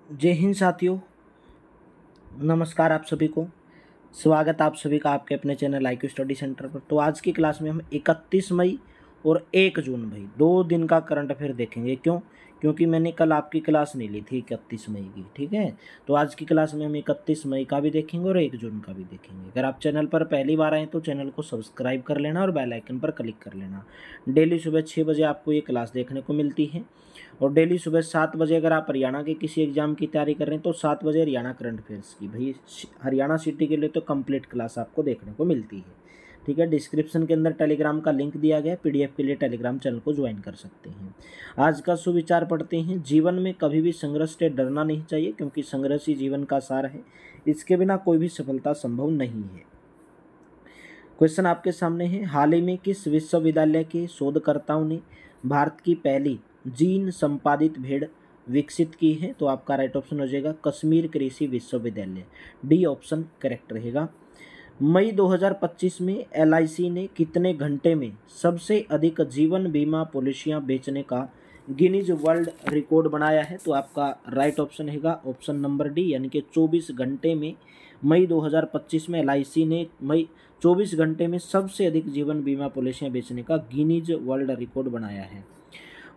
जय हिंद साथियों, नमस्कार आप सभी को। स्वागत आप सभी का आपके अपने चैनल IQ स्टडी सेंटर पर। तो आज की क्लास में हम 31 मई और 1 जून भाई 2 दिन का करंट अफेयर देखेंगे। क्योंकि मैंने कल आपकी क्लास नहीं ली थी 31 मई की, ठीक है। तो आज की क्लास में हम 31 मई का भी देखेंगे और 1 जून का भी देखेंगे। अगर आप चैनल पर पहली बार आए तो चैनल को सब्सक्राइब कर लेना और बेल आइकन पर क्लिक कर लेना। डेली सुबह 6 बजे आपको ये क्लास देखने को मिलती है और डेली सुबह 7 बजे अगर आप हरियाणा के किसी एग्जाम की तैयारी कर रहे हैं तो 7 बजे हरियाणा करंट अफेयर्स की भाई हरियाणा सिटी के लिए तो कंप्लीट क्लास आपको देखने को मिलती है, ठीक है। डिस्क्रिप्शन के अंदर टेलीग्राम का लिंक दिया गया है, PDF के लिए टेलीग्राम चैनल को ज्वाइन कर सकते हैं। आज का सुविचार पढ़ते हैं। जीवन में कभी भी संघर्ष से डरना नहीं चाहिए क्योंकि संघर्ष ही जीवन का सार है, इसके बिना कोई भी सफलता संभव नहीं है। क्वेश्चन आपके सामने है, हाल ही में किस विश्वविद्यालय के शोधकर्ताओं ने भारत की पहली जीन संपादित भेड़ विकसित की है? तो आपका राइट ऑप्शन हो जाएगा कश्मीर कृषि विश्वविद्यालय, डी ऑप्शन करेक्ट रहेगा। मई 2025 में LIC ने कितने घंटे में सबसे अधिक जीवन बीमा पॉलिसियां बेचने का गिनीज वर्ल्ड रिकॉर्ड बनाया है? तो आपका राइट ऑप्शन रहेगा ऑप्शन नंबर डी, यानी कि 24 घंटे में मई 2025 में LIC ने 24 घंटे में सबसे अधिक जीवन बीमा पॉलिसियां बेचने का गिनीज वर्ल्ड रिकॉर्ड बनाया है।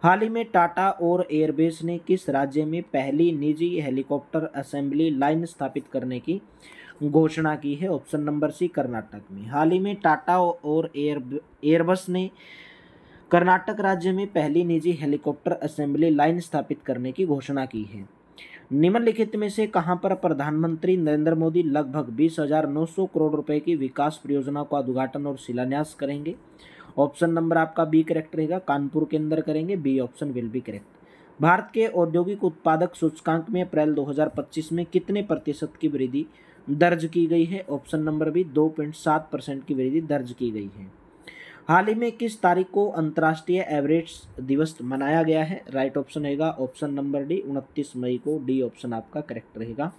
हाल ही में टाटा और एयरबेस ने किस राज्य में पहली निजी हेलीकॉप्टर असेंबली लाइन स्थापित करने की घोषणा की है? ऑप्शन नंबर सी, कर्नाटक में। हाल ही में टाटा और एयरबस ने कर्नाटक राज्य में पहली निजी हेलीकॉप्टर असेंबली लाइन स्थापित करने की घोषणा की है। निम्नलिखित में से कहां पर प्रधानमंत्री नरेंद्र मोदी लगभग 20,900 करोड़ रुपए की विकास परियोजना का उद्घाटन और शिलान्यास करेंगे? ऑप्शन नंबर आपका बी करेक्ट रहेगा, कानपुर के अंदर करेंगे। B option will be correct. Bharat के औद्योगिक उत्पादक सूचकांक में अप्रैल 2025 में कितने प्रतिशत की वृद्धि दर्ज की गई है? ऑप्शन नंबर बी 2.7% की वृद्धि दर्ज की गई है। हाल ही में किस तारीख को अंतर्राष्ट्रीय एवरेज दिवस मनाया गया है? राइट ऑप्शन रहेगा ऑप्शन नंबर डी 29 मई को, डी ऑप्शन आपका करेक्ट रहेगा।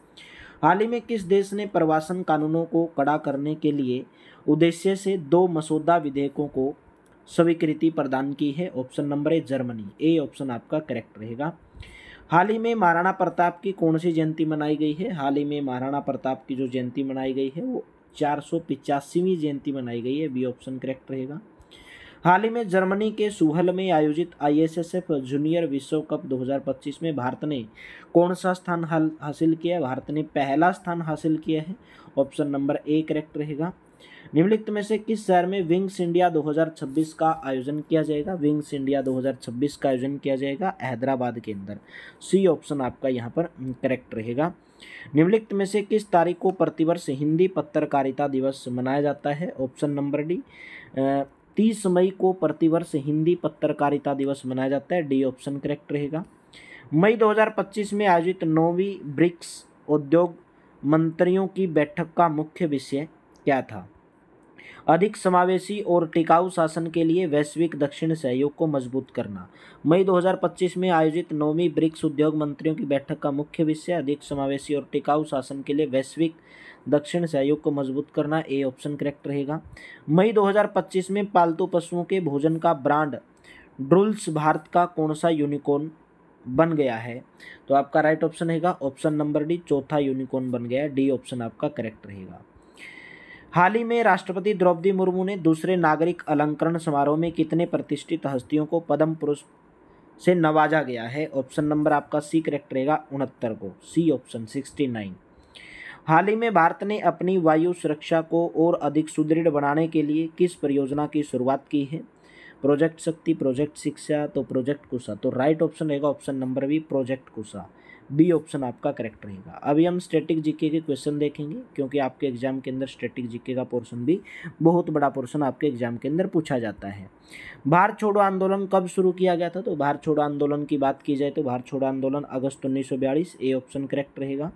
हाल ही में किस देश ने प्रवासन कानूनों को कड़ा करने के लिए उद्देश्य से 2 मसौदा विधेयकों को स्वीकृति प्रदान की है? Option number A Germany, A option आपका करेक्ट रहेगा। हाल ही में महाराणा प्रताप की कौन सी जयंती मनाई गई है? हाल ही में महाराणा प्रताप की जो जयंती मनाई गई है वो 485वीं जयंती मनाई गई है, बी ऑप्शन करेक्ट रहेगा। हाल ही में जर्मनी के सुहल में आयोजित ISSF जूनियर विश्व कप 2025 में भारत ने कौन सा स्थान हासिल किया है? भारत ने पहला स्थान हासिल किया है, ऑप्शन नंबर ए करेक्ट रहेगा। निम्नलिखित में से किस शहर में विंग्स इंडिया 2026 का आयोजन किया जाएगा? विंग्स इंडिया 2026 का आयोजन किया जाएगा हैदराबाद के अंदर, सी ऑप्शन आपका यहाँ पर करेक्ट रहेगा। निम्नलिखित में से किस तारीख को प्रतिवर्ष हिंदी पत्रकारिता दिवस मनाया जाता है? ऑप्शन नंबर डी 30 मई को प्रतिवर्ष हिंदी पत्रकारिता दिवस मनाया जाता है, डी ऑप्शन करेक्ट रहेगा। मई 2025 में आयोजित 9वीं ब्रिक्स उद्योग मंत्रियों की बैठक का मुख्य विषय क्या था? अधिक समावेशी और टिकाऊ शासन के लिए वैश्विक दक्षिण सहयोग को मजबूत करना। मई 2025 में आयोजित 9वीं ब्रिक्स उद्योग मंत्रियों की बैठक का मुख्य विषय अधिक समावेशी और टिकाऊ शासन के लिए वैश्विक दक्षिण सहयोग को मजबूत करना, ए ऑप्शन करेक्ट रहेगा। मई 2025 में पालतू पशुओं के भोजन का ब्रांड ड्रूल्स भारत का कौन सा यूनिकॉर्न बन गया है? तो आपका राइट ऑप्शन रहेगा ऑप्शन नंबर डी, चौथा यूनिकॉर्न बन गया है, डी ऑप्शन आपका करेक्ट रहेगा। हाल ही में राष्ट्रपति द्रौपदी मुर्मू ने दूसरे नागरिक अलंकरण समारोह में कितने प्रतिष्ठित हस्तियों को पद्म पुरस्कार से नवाजा गया है? ऑप्शन नंबर आपका सी करेक्ट रहेगा 69 को, सी ऑप्शन 69। हाल ही में भारत ने अपनी वायु सुरक्षा को और अधिक सुदृढ़ बनाने के लिए किस परियोजना की शुरुआत की है? प्रोजेक्ट शक्ति, प्रोजेक्ट शिक्षा, तो प्रोजेक्ट कुशा। तो राइट ऑप्शन रहेगा option number B project Kusha, B option आपका करेक्ट रहेगा। अभी हम स्टैटिक जीके के क्वेश्चन देखेंगे क्योंकि आपके एग्जाम के अंदर स्टैटिक जीके का पोर्शन भी बहुत बड़ा पोर्शन आपके एग्जाम के अंदर पूछा जाता है। भारत छोड़ो आंदोलन कब शुरू किया गया था? तो भारत छोड़ो आंदोलन की बात की जाए तो भारत छोड़ो आंदोलन अगस्त 1942, ए ऑप्शन करेक्ट रहेगा।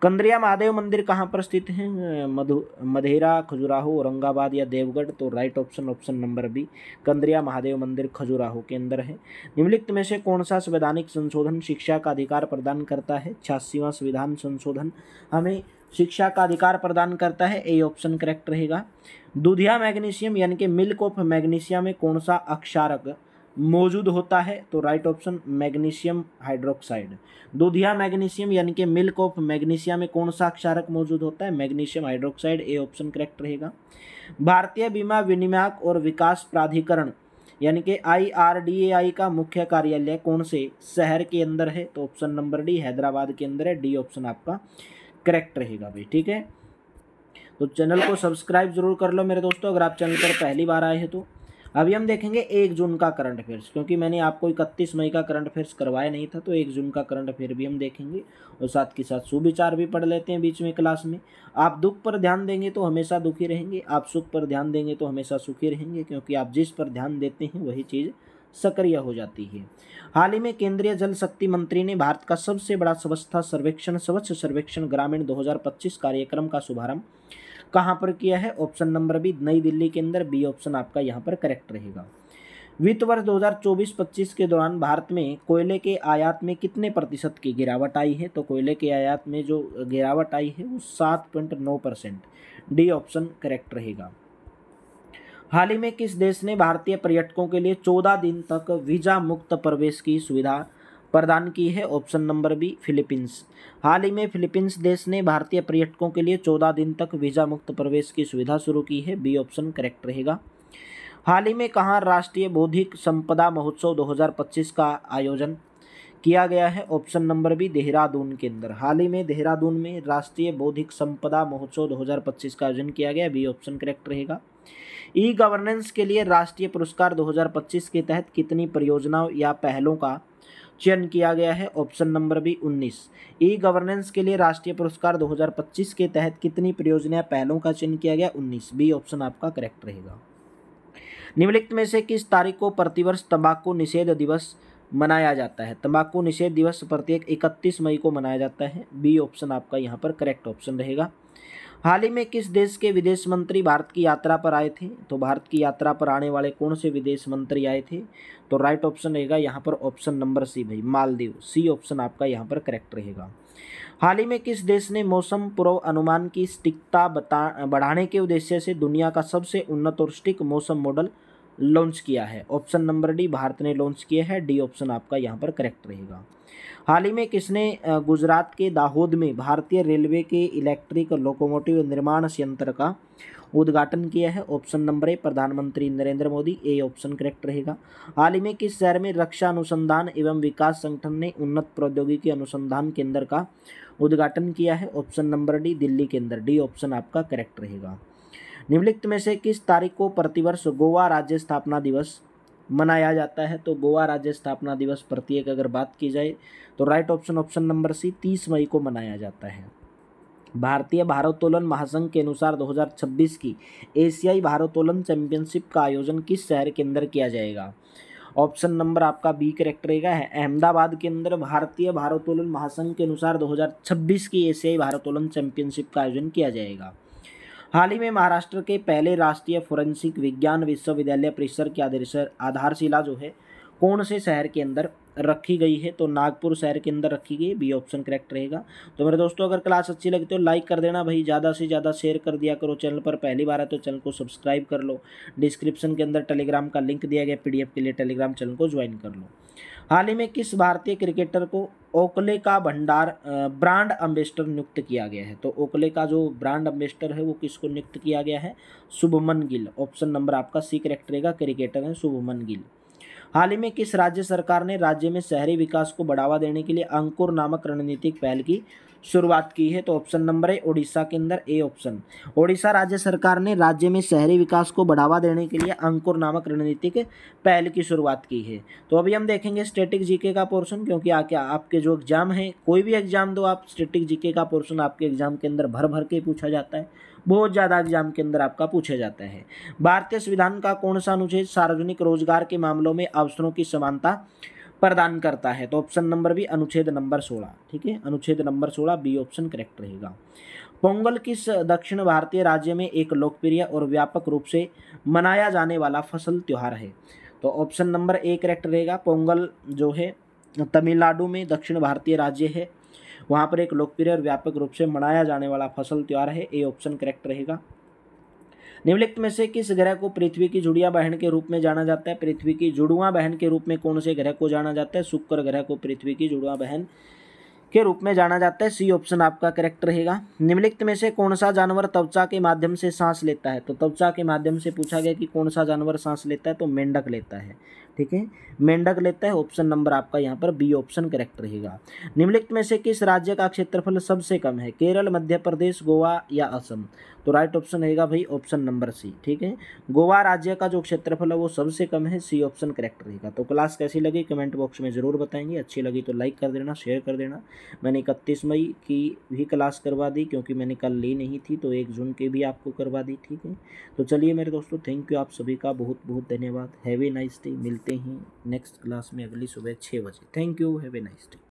कंद्रिया महादेव मंदिर कहाँ पर स्थित है? मधेरा, खजुराहो, औरंगाबाद या देवगढ़? तो right option option number B, Kandariya Mahadev मंदिर खजुराहो के अंदर है। निम्नलिखित में से कौन सा संवैधानिक संशोधन शिक्षा का अधिकार प्रदान करता है? 86वां संविधान संशोधन हमें शिक्षा का अधिकार प्रदान करता है, ए ऑप्शन करेक्ट रहेगा। दूधिया मैग्नीशियम यानी कि मिल्क ऑफ मैग्नीशिया में कौन सा अक्षारक मौजूद होता है? तो राइट ऑप्शन मैग्नीशियम हाइड्रोक्साइड। दूधिया मैग्नीशियम यानी कि मिल्क ऑफ मैग्नीशिया में कौन सा क्षारक मौजूद होता है? Magnesium hydroxide. A option correct रहेगा। भारतीय बीमा विनियामक और विकास प्राधिकरण यानी कि IRDAI का मुख्य कार्यालय कौन से शहर के अंदर है? तो ऑप्शन नंबर डी हैदराबाद के अंदर है। डी ऑप्शन आपका करेक्ट रहेगा भाई। ठीक है, तो चैनल को सब्सक्राइब जरूर कर लो मेरे दोस्तों अगर आप चैनल पर पहली बार आए हैं तो। अभी हम देखेंगे 1 जून का करंट अफेयर्स, क्योंकि मैंने आपको 31 मई का करंट अफेयर्स करवाया नहीं था, तो 1 जून का करंट अफेयर भी हम देखेंगे और साथ के साथ सुविचार भी पढ़ लेते हैं बीच में क्लास में। आप दुख पर ध्यान देंगे तो हमेशा दुखी रहेंगे, आप सुख पर ध्यान देंगे तो हमेशा सुखी रहेंगे, क्योंकि आप जिस पर ध्यान देते हैं वही चीज़ सक्रिय हो जाती है। हाल ही में केंद्रीय जल शक्ति मंत्री ने भारत का सबसे बड़ा स्वच्छता सर्वेक्षण स्वच्छ सर्वेक्षण ग्रामीण 2025 कार्यक्रम का शुभारंभ कहाँ पर किया है? ऑप्शन नंबर बी नई दिल्ली के अंदर। बी ऑप्शन आपका यहाँ पर करेक्ट रहेगा। वित्त वर्ष 2024-25 के दौरान भारत में कोयले के आयात में कितने प्रतिशत की गिरावट आई है? तो कोयले के आयात में जो गिरावट आई है वो 7.9%। डी ऑप्शन करेक्ट रहेगा। हाल ही में किस देश ने भारतीय पर्यटकों के लिए 14 दिन तक वीजा मुक्त प्रवेश की सुविधा प्रदान की है? Option number B Philippines. हाल ही में फिलीपींस देश ने भारतीय पर्यटकों के लिए 14 दिन तक वीजा मुक्त प्रवेश की सुविधा शुरू की है। बी ऑप्शन करेक्ट रहेगा। हाल ही में कहाँ राष्ट्रीय बौद्धिक संपदा महोत्सव 2025 का आयोजन किया गया है? ऑप्शन नंबर बी देहरादून के अंदर। हाल ही में देहरादून में राष्ट्रीय बौद्धिक संपदा महोत्सव 2025 का आयोजन किया गया। बी ऑप्शन करेक्ट रहेगा। ई गवर्नेंस के लिए राष्ट्रीय पुरस्कार 2025 के तहत कितनी परियोजनाओं या पहलों का चयन किया गया है? Option number B 19। E governance के लिए राष्ट्रीय पुरस्कार 2025 के तहत कितनी परियोजना पहलों का चयन किया गया? 19। बी ऑप्शन आपका करेक्ट रहेगा। निम्नलिखित में से किस तारीख को प्रतिवर्ष तंबाकू निषेध दिवस मनाया जाता है? तंबाकू निषेध दिवस प्रत्येक 31 मई को मनाया जाता है। बी ऑप्शन आपका यहाँ पर करेक्ट ऑप्शन रहेगा। हाल ही में किस देश के विदेश मंत्री भारत की यात्रा पर आए थे? तो भारत की यात्रा पर आने वाले कौन से विदेश मंत्री आए थे? तो राइट ऑप्शन रहेगा यहाँ पर ऑप्शन नंबर सी भाई मालदीव। सी ऑप्शन आपका यहाँ पर करेक्ट रहेगा। हाल ही में किस देश ने मौसम पूर्व अनुमान की सटीकता बढ़ाने के उद्देश्य से दुनिया का सबसे उन्नत और सटीक मौसम मॉडल लॉन्च किया है? ऑप्शन नंबर डी भारत ने लॉन्च किया है। डी ऑप्शन आपका यहाँ पर करेक्ट रहेगा। हाल ही में किसने गुजरात के दाहोद में भारतीय रेलवे के इलेक्ट्रिक लोकोमोटिव निर्माण संयंत्र का उद्घाटन किया है? ऑप्शन नंबर ए प्रधानमंत्री Narendra Modi. A option correct रहेगा। हाल ही में किस शहर में रक्षा अनुसंधान एवं विकास संगठन ने उन्नत प्रौद्योगिकी अनुसंधान केंद्र का उद्घाटन किया है? ऑप्शन नंबर डी दिल्ली के अंदर। डी ऑप्शन आपका करेक्ट रहेगा। निम्नलिखित में से किस तारीख को प्रतिवर्ष गोवा राज्य स्थापना दिवस मनाया जाता है? तो गोवा राज्य स्थापना दिवस प्रत्येक अगर बात की जाए तो right option option number C 30 मई को मनाया जाता है। भारतीय भारोत्तोलन महासंघ के अनुसार 2026 की एशियाई भारोत्तोलन चैंपियनशिप का आयोजन किस शहर के अंदर किया जाएगा? ऑप्शन नंबर आपका बी करेक्ट रहेगा है अहमदाबाद के अंदर भारतीय भारोत्तोलन महासंघ के अनुसार 2026 की एशियाई भारोत्तोलन चैंपियनशिप का आयोजन किया जाएगा। हाल ही में महाराष्ट्र के पहले राष्ट्रीय फोरेंसिक विज्ञान विश्वविद्यालय परिसर की आधारशिला जो है कौन से शहर के अंदर रखी गई है? तो नागपुर शहर के अंदर रखी गई। बी ऑप्शन करेक्ट रहेगा। तो मेरे दोस्तों अगर क्लास अच्छी लगी तो लाइक कर देना भाई, ज़्यादा से ज़्यादा शेयर कर दिया करो। चैनल पर पहली बार है तो चैनल को सब्सक्राइब कर लो। डिस्क्रिप्शन के अंदर टेलीग्राम का लिंक दिया गया, PDF के लिए टेलीग्राम चैनल को ज्वाइन कर लो। हाल ही में किस भारतीय क्रिकेटर को ओकले का भंडार ब्रांड एम्बेसडर नियुक्त किया गया है? तो ओकले का जो ब्रांड एम्बेसडर है वो किसको नियुक्त किया गया है? शुभमन गिल। ऑप्शन नंबर आपका सी करेक्ट रहेगा। क्रिकेटर है शुभमन गिल। हाल ही में किस राज्य सरकार ने राज्य में शहरी विकास को बढ़ावा देने के लिए अंकुर नामक रणनीतिक पहल की शुरुआत की है? तो ऑप्शन नंबर है ओडिशा के अंदर। ए ऑप्शन ओडिशा राज्य सरकार ने राज्य में शहरी विकास को बढ़ावा देने के लिए अंकुर नामक रणनीतिक पहल की शुरुआत की है। तो अभी हम देखेंगे स्टैटिक जीके का पोर्शन, क्योंकि आपके जो एग्जाम है कोई भी एग्जाम दो आप, स्टैटिक जीके का पोर्शन आपके एग्जाम के अंदर भर भर के पूछा जाता है, बहुत ज़्यादा एग्जाम के अंदर आपका पूछा जाता है। भारतीय संविधान का कौन सा अनुच्छेद सार्वजनिक रोजगार के मामलों में अवसरों की समानता प्रदान करता है? तो ऑप्शन नंबर बी अनुच्छेद नंबर 16। ठीक है, अनुच्छेद नंबर 16 बी ऑप्शन करेक्ट रहेगा। पोंगल किस दक्षिण भारतीय राज्य में एक लोकप्रिय और व्यापक रूप से मनाया जाने वाला फसल त्योहार है? तो ऑप्शन नंबर ए करेक्ट रहेगा। पोंगल जो है तमिलनाडु में दक्षिण भारतीय राज्य है, वहाँ पर एक लोकप्रिय और व्यापक रूप से मनाया जाने वाला फसल त्योहार है। ए ऑप्शन करेक्ट रहेगा। निम्नलिखित में से किस ग्रह को पृथ्वी की जुड़िया बहन के रूप में जाना जाता है? पृथ्वी की जुड़वा बहन के रूप में कौन से ग्रह को जाना जाता है? शुक्र ग्रह को पृथ्वी की जुड़वा बहन के रूप में जाना जाता है। सी ऑप्शन आपका करेक्ट रहेगा। निम्नलिखित में से कौन सा जानवर त्वचा के माध्यम से सांस लेता है? तो त्वचा के माध्यम से पूछा गया कि कौन सा जानवर सांस लेता है, तो मेंढक लेता है। ठीक है, मेंढक लेता है। ऑप्शन नंबर आपका यहाँ पर बी ऑप्शन करेक्ट रहेगा। निम्नलिखित में से किस राज्य का क्षेत्रफल सबसे कम है? केरल, मध्य प्रदेश, गोवा या असम? तो राइट ऑप्शन रहेगा भाई ऑप्शन नंबर सी। ठीक है, गोवा राज्य का जो क्षेत्रफल है वो सबसे कम है। सी ऑप्शन करेक्ट रहेगा। तो क्लास कैसी लगी कमेंट बॉक्स में ज़रूर बताएंगे। अच्छी लगी तो लाइक कर देना, शेयर कर देना। मैंने 31 मई की भी क्लास करवा दी क्योंकि मैंने कल ली नहीं थी, तो 1 जून की भी आपको करवा दी। ठीक है, तो चलिए मेरे दोस्तों, थैंक यू आप सभी का बहुत बहुत धन्यवाद। Have a nice day. मिलते हैं नेक्स्ट क्लास में अगली सुबह 6 बजे। Thank you, have a nice day.